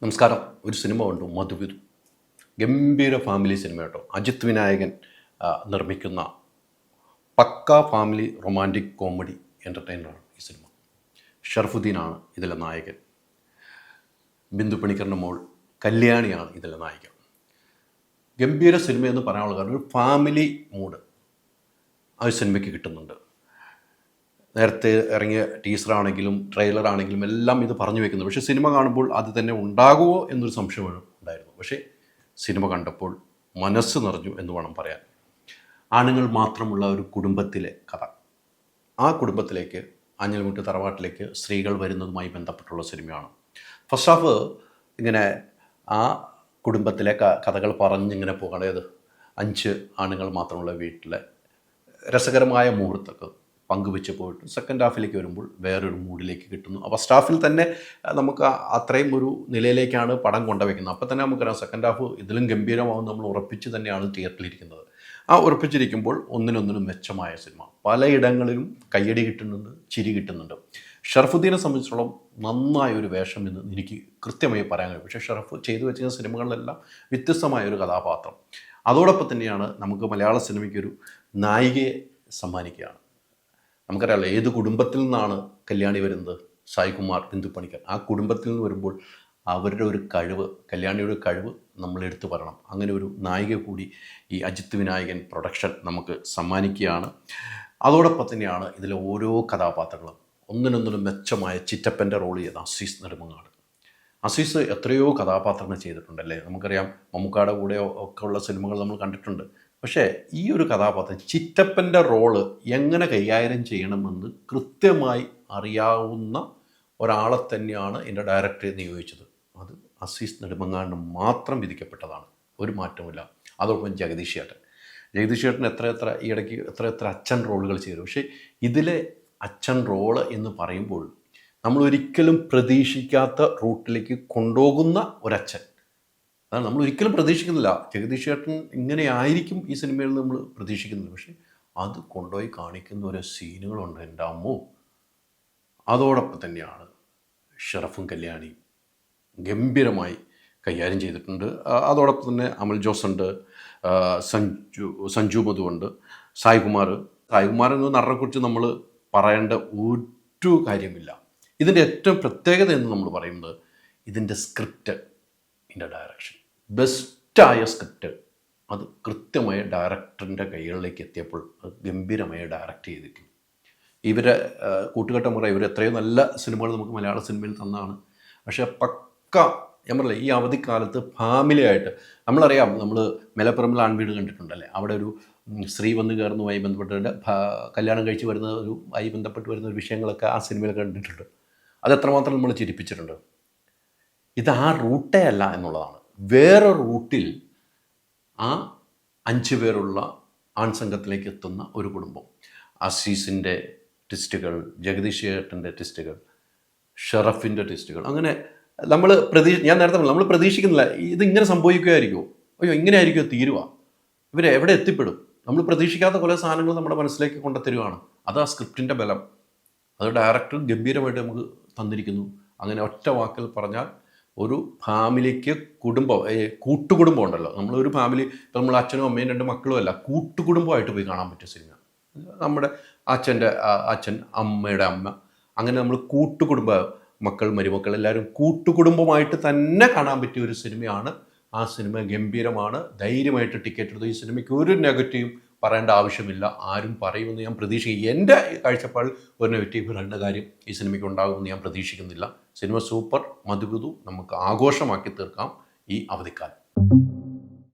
നമസ്കാരം. ഒരു സിനിമ കണ്ടു, മധുവിധു. ഗംഭീര ഫാമിലി സിനിമ കേട്ടോ. അജിത് വിനായകൻ നിർമ്മിക്കുന്ന പക്ക ഫാമിലി റൊമാൻറ്റിക് കോമഡി എൻ്റർടൈനറാണ് ഈ സിനിമ. ഷർഫുദ്ദീനാണ് ഇതിലെ നായകൻ. ബിന്ദു പണിക്കറിൻ്റെ മോൾ കല്യാണിയാണ് ഇതിലെ നായിക. ഗംഭീര സിനിമയെന്ന് പറയാനുള്ള കാരണം ഒരു ഫാമിലി മൂഡ് ആ സിനിമയ്ക്ക് കിട്ടുന്നുണ്ട്. നേരത്തെ ഇറങ്ങിയ ടീസറാണെങ്കിലും ട്രെയിലറാണെങ്കിലും എല്ലാം ഇത് പറഞ്ഞു വെക്കുന്നത്. പക്ഷേ സിനിമ കാണുമ്പോൾ അത് തന്നെ ഉണ്ടാകുമോ എന്നൊരു സംശയമാണ് ഉണ്ടായിരുന്നു. പക്ഷേ സിനിമ കണ്ടപ്പോൾ മനസ്സ് നിറഞ്ഞു എന്ന് വേണം പറയാൻ. ആണുങ്ങൾ മാത്രമുള്ള ഒരു കുടുംബത്തിലെ കഥ. ആ കുടുംബത്തിലേക്ക്, ആഞ്ഞിലിമുട്ട് തറവാട്ടിലേക്ക് സ്ത്രീകൾ വരുന്നതുമായി ബന്ധപ്പെട്ടുള്ള സിനിമയാണ്. ഫസ്റ്റ് ഹാഫ് ഇങ്ങനെ ആ കുടുംബത്തിലെ കഥകൾ പറഞ്ഞിങ്ങനെ പോകണം. അതായത് 5 ആണുങ്ങൾ മാത്രമുള്ള വീട്ടിലെ രസകരമായ മുഹൂർത്തങ്ങൾ പങ്കുവെച്ച് പോയിട്ട് സെക്കൻഡ് ഹാഫിലേക്ക് വരുമ്പോൾ വേറൊരു മൂഡിലേക്ക് കിട്ടുന്നു. ഫസ്റ്റ് ഹാഫിൽ തന്നെ നമുക്ക് അത്രയും ഒരു നിലയിലേക്കാണ് പടം കൊണ്ടുവയ്ക്കുന്നത്. അപ്പോൾ തന്നെ നമുക്കറിയാം സെക്കൻഡ് ഹാഫ് ഇതിലും ഗംഭീരമാവും നമ്മൾ ഉറപ്പിച്ച് തന്നെയാണ് തിയേറ്ററിലിരിക്കുന്നത്. ആ ഉറപ്പിച്ചിരിക്കുമ്പോൾ ഒന്നിനൊന്നിനും മെച്ചമായ സിനിമ. പലയിടങ്ങളിലും കയ്യടി കിട്ടുന്നുണ്ട്, ചിരി കിട്ടുന്നുണ്ട്. ഷർഫുദ്ദീനെ സംബന്ധിച്ചിടത്തോളം നന്നായൊരു വേഷം എന്ന് എനിക്ക് കൃത്യമായി പറയാൻ കഴിയും. പക്ഷേ ഷറഫ് ചെയ്തു വെച്ചിരുന്ന സിനിമകളിലെല്ലാം വ്യത്യസ്തമായൊരു കഥാപാത്രം. അതോടൊപ്പം തന്നെയാണ് നമുക്ക് മലയാള സിനിമയ്ക്കൊരു നായികയെ സമ്മാനിക്കുകയാണ്. നമുക്കറിയാമല്ലോ ഏത് കുടുംബത്തിൽ നിന്നാണ് കല്യാണി വരുന്നത്. സായികുമാർ, ബിന്ദു പണിക്കർ. ആ കുടുംബത്തിൽ നിന്ന് വരുമ്പോൾ അവരുടെ ഒരു കഴിവ്, കല്യാണിയുടെ കഴിവ് നമ്മൾ എടുത്തു പറയണം. അങ്ങനെ ഒരു നായിക കൂടി ഈ അജിത് വിനായകൻ പ്രൊഡക്ഷൻ നമുക്ക് സമ്മാനിക്കുകയാണ്. അതോടൊപ്പം തന്നെയാണ് ഇതിലെ ഓരോ കഥാപാത്രങ്ങളും ഒന്നിനൊന്നിനും മെച്ചമായ ചിറ്റപ്പൻ്റെ റോൾ ചെയ്ത അസീസ് നെടുമങ്ങാട്. അസീസ് എത്രയോ കഥാപാത്രങ്ങൾ ചെയ്തിട്ടുണ്ടല്ലേ. നമുക്കറിയാം മമ്മൂക്കായുടെ കൂടെ ഒക്കെ ഉള്ള സിനിമകൾ നമ്മൾ കണ്ടിട്ടുണ്ട്. പക്ഷേ ഈ ഒരു കഥാപാത്രം ചിറ്റപ്പൻ്റെ റോള് എങ്ങനെ കൈകാര്യം ചെയ്യണമെന്ന് കൃത്യമായി അറിയാവുന്ന ഒരാളെ തന്നെയാണ് എൻ്റെ ഡയറക്ടറെ നിയോഗിച്ചത്. അത് അസീസ് നെടുമങ്ങാടിന് മാത്രം വിധിക്കപ്പെട്ടതാണ്, ഒരു മാറ്റമില്ല. അതോടൊപ്പം ജഗദീഷ് ചേട്ടൻ എത്ര ഈ ഇടയ്ക്ക് എത്ര അച്ഛൻ റോളുകൾ ചെയ്തു. പക്ഷേ ഇതിലെ അച്ഛൻ റോള് എന്ന് പറയുമ്പോൾ നമ്മൾ ഒരിക്കലും പ്രതീക്ഷിക്കാത്ത റൂട്ടിലേക്ക് കൊണ്ടുപോകുന്ന ഒരച്ഛൻ. അതാണ് നമ്മൾ ഒരിക്കലും പ്രതീക്ഷിക്കുന്നില്ല. ജഗദീഷ് ചേട്ടൻ ഇങ്ങനെ ആയിരിക്കും ഈ സിനിമയിൽ നമ്മൾ പ്രതീക്ഷിക്കുന്നില്ല. പക്ഷേ അത് കൊണ്ടുപോയി കാണിക്കുന്ന ഒരു സീനുകളുണ്ട് എൻ്റെ അമ്മോ. അതോടൊപ്പം തന്നെയാണ് ഷറഫും കല്യാണിയും ഗംഭീരമായി കൈകാര്യം ചെയ്തിട്ടുണ്ട്. അതോടൊപ്പം തന്നെ അമൽ ജോസ് ഉണ്ട്, സഞ്ജു മധു ഉണ്ട്, സായികുമാർ എന്ന നടനെക്കുറിച്ച് നമ്മൾ പറയേണ്ട ഒരു കാര്യമില്ല. ഇതിൻ്റെ ഏറ്റവും പ്രത്യേകത എന്ന് നമ്മൾ പറയുന്നത് ഇതിൻ്റെ സ്ക്രിപ്റ്റ്, ഇതിൻ്റെ ഡയറക്ഷൻ. ബെസ്റ്റായ സ്ക്രിപ്റ്റ് അത് കൃത്യമായ ഡയറക്ടറിൻ്റെ കൈകളിലേക്ക് എത്തിയപ്പോൾ അത് ഗംഭീരമായി ഡയറക്റ്റ് ചെയ്തിരിക്കും. ഇവരെ കൂട്ടുകെട്ടമുറ ഇവർ എത്രയോ നല്ല സിനിമകൾ നമുക്ക് മലയാള സിനിമയിൽ തന്നതാണ്. പക്ഷേ പക്ക ഞാൻ പറയില്ല, ഈ അവധിക്കാലത്ത് ഫാമിലിയായിട്ട് നമ്മളറിയാം, നമ്മൾ മെലപ്പുറമിൽ ആൺവീട് കണ്ടിട്ടുണ്ടല്ലേ. അവിടെ ഒരു സ്ത്രീ വന്ന് കയറുന്നതുമായി ബന്ധപ്പെട്ട് കല്യാണം കഴിച്ച് വരുന്ന ആയി ബന്ധപ്പെട്ട് വരുന്ന ഒരു വിഷയങ്ങളൊക്കെ ആ സിനിമയിൽ കണ്ടിട്ടുണ്ട്. അതെത്രമാത്രം നമ്മൾ ചിരിപ്പിച്ചിട്ടുണ്ട്. ഇത് ആ റൂട്ടേ അല്ല എന്നുള്ളതാണ്. വേറെ റൂട്ടിൽ ആ 5 പേരുള്ള ആൺസംഘത്തിലേക്ക് എത്തുന്ന ഒരു കുടുംബം. അസീസിൻ്റെ ട്വിസ്റ്റുകൾ, ജഗദീഷ് ചേട്ടൻ്റെ ട്വിസ്റ്റുകൾ, ഷറഫിൻ്റെ ട്വിസ്റ്റുകൾ, അങ്ങനെ നമ്മൾ ഞാൻ നേരത്തെ പറഞ്ഞു, നമ്മൾ പ്രതീക്ഷിക്കുന്നില്ല ഇതിങ്ങനെ സംഭവിക്കുകയായിരിക്കുമോ, അയ്യോ ഇങ്ങനെ ആയിരിക്കുമോ തീരുക, ഇവരെ എവിടെ എത്തിപ്പെടും. നമ്മൾ പ്രതീക്ഷിക്കാത്ത കുറേ സാധനങ്ങൾ നമ്മുടെ മനസ്സിലേക്ക് കൊണ്ടുത്തരുവാണ്. അത് ആ സ്ക്രിപ്റ്റിൻ്റെ ബലം. അത് ഡയറക്ടർ ഗംഭീരമായിട്ട് നമുക്ക് തന്നിരിക്കുന്നു. അങ്ങനെ ഒറ്റ വാക്കിൽ പറഞ്ഞാൽ ഒരു ഫാമിലിക്ക് കൂട്ടുകുടുംബം ഉണ്ടല്ലോ. നമ്മളൊരു ഫാമിലി, ഇപ്പം നമ്മൾ അച്ഛനും അമ്മയും 2 മക്കളും അല്ല, കൂട്ടുകുടുംബമായിട്ട് പോയി കാണാൻ പറ്റിയ സിനിമ. നമ്മുടെ അച്ഛൻ്റെ അച്ഛൻ, അമ്മയുടെ അമ്മ, അങ്ങനെ നമ്മൾ കൂട്ടുകുടുംബ മക്കൾ, മരുമക്കൾ എല്ലാവരും കൂട്ടുകുടുംബമായിട്ട് തന്നെ കാണാൻ പറ്റിയ ഒരു സിനിമയാണ്. ആ സിനിമ ഗംഭീരമാണ്. ധൈര്യമായിട്ട് ടിക്കറ്റ് എടുത്തു. ഈ സിനിമയ്ക്ക് ഒരു നെഗറ്റീവും പറയേണ്ട ആവശ്യമില്ല. ആരും പറയുമെന്ന് ഞാൻ പ്രതീക്ഷിക്കും. എൻ്റെ കാഴ്ചപ്പാടിൽ ഒരു നെഗറ്റീവ് പറയേണ്ട കാര്യം ഈ സിനിമയ്ക്ക് ഉണ്ടാകുമെന്ന് ഞാൻ പ്രതീക്ഷിക്കുന്നില്ല. Cinema super. മധുവിധു നമുക്ക് ആഘോഷമാക്കി തീർക്കാം ഈ അവധിക്കാലം.